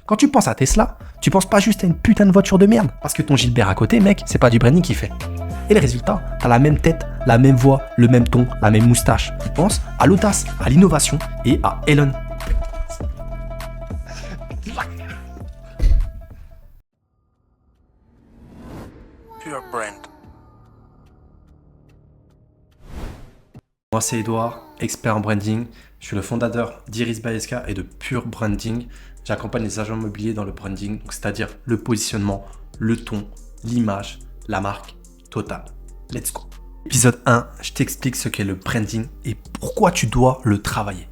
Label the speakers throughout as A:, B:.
A: Quand tu penses à Tesla, tu penses pas juste à une putain de voiture de merde. Parce que ton Gilbert à côté, mec, c'est pas du branding qu'il fait. Et le résultat, t'as la même tête, la même voix, le même ton, la même moustache. Tu penses à l'audace, à l'innovation et à Elon.
B: Pure Brand.
A: Moi, c'est Edouard, expert en branding. Je suis le fondateur d'Iris by SK et de Pure Branding. J'accompagne les agents immobiliers dans le branding, c'est-à-dire le positionnement, le ton, l'image, la marque totale. Let's go. Épisode 1, je t'explique ce qu'est le branding et pourquoi tu dois le travailler.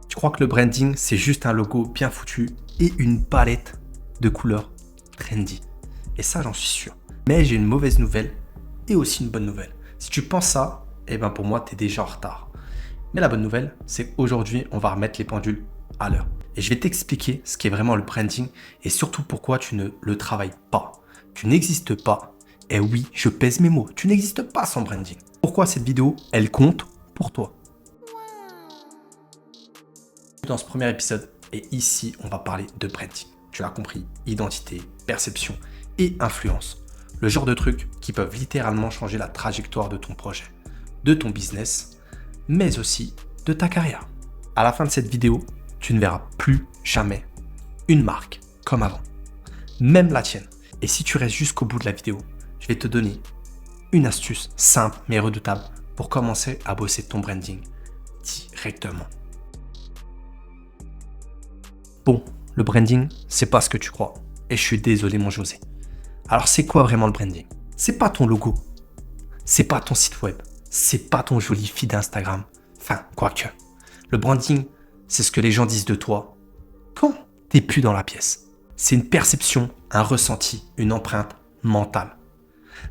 A: Tu crois que le branding, c'est juste un logo bien foutu et une palette de couleurs trendy. Et ça, j'en suis sûr. Mais j'ai une mauvaise nouvelle et aussi une bonne nouvelle. Si tu penses ça, eh ben pour moi, tu es déjà en retard. Mais la bonne nouvelle, c'est qu'aujourd'hui, on va remettre les pendules à l'heure. Et je vais t'expliquer ce qu'est vraiment le branding et surtout pourquoi tu ne le travailles pas. Tu n'existes pas. Et oui, je pèse mes mots. Tu n'existes pas sans branding. Pourquoi cette vidéo, elle compte pour toi? Dans ce premier épisode, et ici, on va parler de branding. Tu l'as compris, identité, perception et influence. Le genre de trucs qui peuvent littéralement changer la trajectoire de ton projet, de ton business, mais aussi de ta carrière. À la fin de cette vidéo, tu ne verras plus jamais une marque comme avant, même la tienne. Et si tu restes jusqu'au bout de la vidéo, je vais te donner une astuce simple mais redoutable pour commencer à bosser ton branding directement. Bon, le branding, c'est pas ce que tu crois. Et je suis désolé mon José. Alors c'est quoi vraiment le branding? C'est pas ton logo, c'est pas ton site web, c'est pas ton joli feed Instagram. Enfin, quoique. Le branding, c'est ce que les gens disent de toi quand t'es plus dans la pièce. C'est une perception, un ressenti, une empreinte mentale.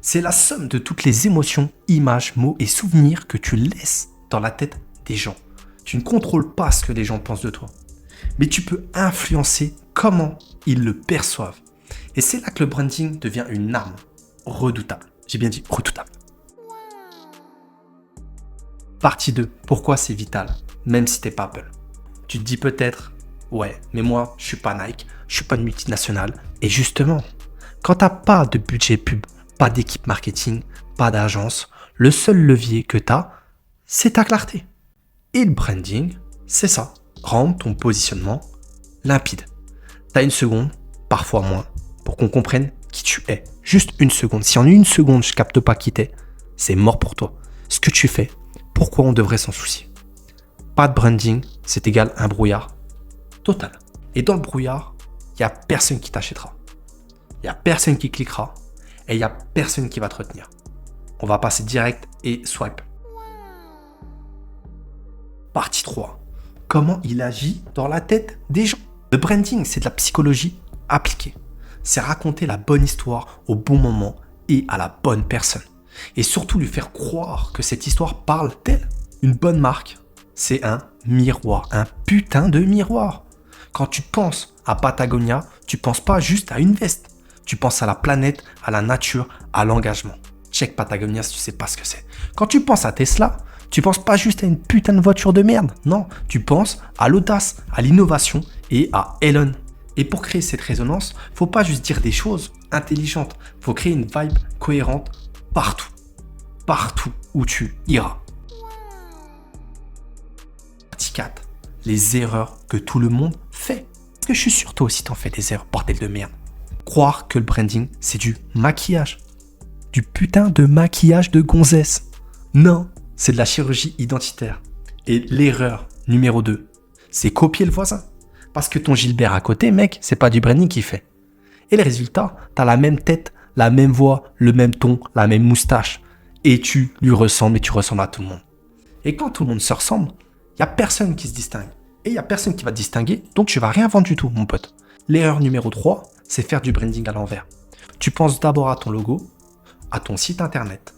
A: C'est la somme de toutes les émotions, images, mots et souvenirs que tu laisses dans la tête des gens. Tu ne contrôles pas ce que les gens pensent de toi, mais tu peux influencer comment ils le perçoivent. Et c'est là que le branding devient une arme redoutable. J'ai bien dit redoutable. Partie 2. Pourquoi c'est vital, même si t'es pas Apple. Tu te dis peut-être, ouais, mais moi, je suis pas Nike, je suis pas une multinationale. Et justement, quand t'as pas de budget pub, pas d'équipe marketing, pas d'agence, le seul levier que t'as, c'est ta clarté. Et le branding, c'est ça. Rendre ton positionnement limpide. T'as une seconde, parfois moins, pour qu'on comprenne qui tu es. Juste une seconde. Si en une seconde, je capte pas qui t'es, c'est mort pour toi. Ce que tu fais, pourquoi on devrait s'en soucier? Pas de branding, c'est égal à un brouillard total. Et dans le brouillard, il n'y a personne qui t'achètera. Il n'y a personne qui cliquera. Et il n'y a personne qui va te retenir. On va passer direct et swipe. Partie 3. Comment il agit dans la tête des gens. Le branding, c'est de la psychologie appliquée. C'est raconter la bonne histoire au bon moment et à la bonne personne. Et surtout lui faire croire que cette histoire parle d'elle. Une bonne marque, c'est un miroir, un putain de miroir. Quand tu penses à Patagonia, tu penses pas juste à une veste. Tu penses à la planète, à la nature, à l'engagement. Check Patagonia si tu sais pas ce que c'est. Quand tu penses à Tesla, tu penses pas juste à une putain de voiture de merde. Non, tu penses à l'audace, à l'innovation et à Elon. Et pour créer cette résonance, faut pas juste dire des choses intelligentes. Faut créer une vibe cohérente partout. Partout où tu iras. Partie 4. Les erreurs que tout le monde fait. Parce que je suis sûr toi aussi t'en fais des erreurs, bordel de merde. Croire que le branding, c'est du maquillage. Du putain de maquillage de gonzesse. Non, c'est de la chirurgie identitaire. Et l'erreur numéro 2, c'est copier le voisin. Parce que ton Gilbert à côté, mec, c'est pas du branding qu'il fait. Et le résultat, t'as la même tête, la même voix, le même ton, la même moustache. Et tu lui ressembles et tu ressembles à tout le monde. Et quand tout le monde se ressemble, il n'y a personne qui se distingue. Et il n'y a personne qui va te distinguer, donc tu vas rien vendre du tout, mon pote. L'erreur numéro 3, c'est faire du branding à l'envers. Tu penses d'abord à ton logo, à ton site internet,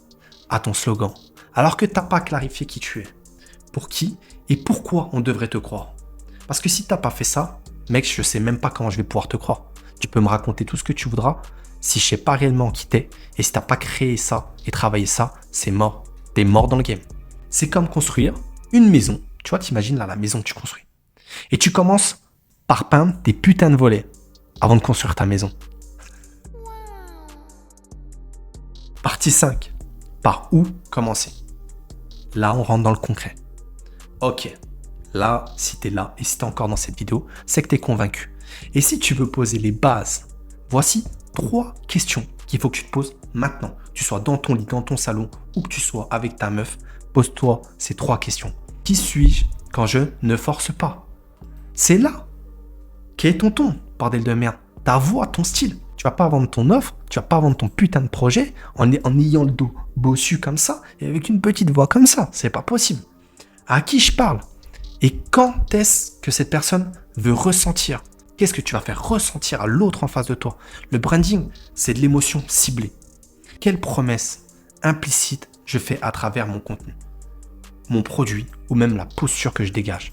A: à ton slogan, alors que tu n'as pas clarifié qui tu es, pour qui et pourquoi on devrait te croire. Parce que si tu n'as pas fait ça, mec, je ne sais même pas comment je vais pouvoir te croire. Tu peux me raconter tout ce que tu voudras, si je ne sais pas réellement qui t'es, et si tu n'as pas créé ça et travaillé ça, c'est mort. Tu es mort dans le game. C'est comme construire une maison. Tu vois, t'imagines là la maison que tu construis. Et tu commences par peindre tes putains de volets avant de construire ta maison. Partie 5. Par où commencer? Là, on rentre dans le concret. Ok, là, si tu es là et si tu es encore dans cette vidéo, c'est que tu es convaincu. Et si tu veux poser les bases, voici 3 questions qu'il faut que tu te poses maintenant. Que tu sois dans ton lit, dans ton salon ou que tu sois avec ta meuf, pose-toi ces 3 questions. Qui suis-je quand je ne force pas? C'est là. Quel est ton ton, bordel de merde? Ta voix, ton style. Tu vas pas vendre ton offre, tu vas pas vendre ton putain de projet en ayant le dos bossu comme ça et avec une petite voix comme ça. C'est pas possible. À qui je parle? Et quand est-ce que cette personne veut ressentir? Qu'est-ce que tu vas faire ressentir à l'autre en face de toi? Le branding, c'est de l'émotion ciblée. Quelle promesse implicite je fais à travers mon contenu, mon produit ou même la posture que je dégage?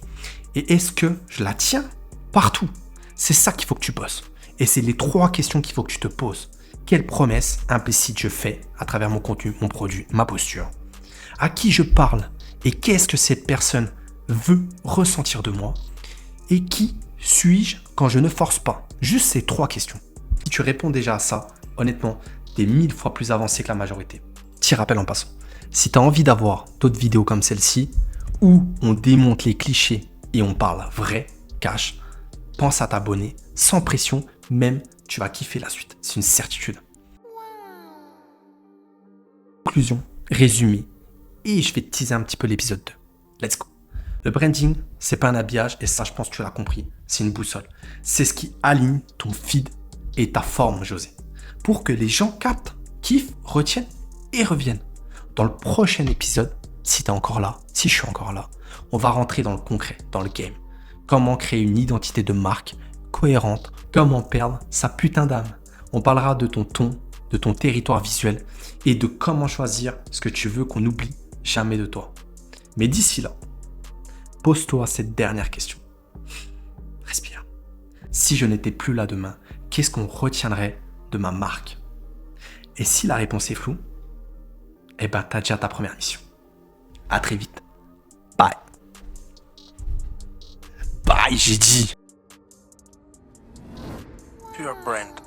A: Et est-ce que je la tiens partout? C'est ça qu'il faut que tu bosses. Et c'est les 3 questions qu'il faut que tu te poses. Quelle promesse implicite je fais à travers mon contenu, mon produit, ma posture? À qui je parle? Et qu'est-ce que cette personne veut ressentir de moi? Et qui suis-je quand je ne force pas? Juste ces 3 questions. Si tu réponds déjà à ça, honnêtement, tu es 1000 fois plus avancé que la majorité. Petit rappel en passant. Si tu as envie d'avoir d'autres vidéos comme celle-ci, où on démonte les clichés et on parle vrai, cash, pense à t'abonner sans pression, même tu vas kiffer la suite. C'est une certitude. Conclusion, résumé, et je vais te teaser un petit peu l'épisode 2. Let's go. Le branding, c'est pas un habillage, et ça, je pense que tu l'as compris, c'est une boussole. C'est ce qui aligne ton feed et ta forme, José, pour que les gens captent, kiffent, retiennent et reviennent. Dans le prochain épisode, si tu es encore là, si je suis encore là, on va rentrer dans le concret, dans le game. Comment créer une identité de marque cohérente, comment perdre sa putain d'âme. On parlera de ton ton, de ton territoire visuel et de comment choisir ce que tu veux qu'on n'oublie jamais de toi. Mais d'ici là, pose-toi cette dernière question. Respire. Si je n'étais plus là demain, qu'est-ce qu'on retiendrait de ma marque? Et si la réponse est floue, eh ben t'as déjà ta première mission. À très vite. Bye. Bye, j'ai dit.
B: Pure Brand.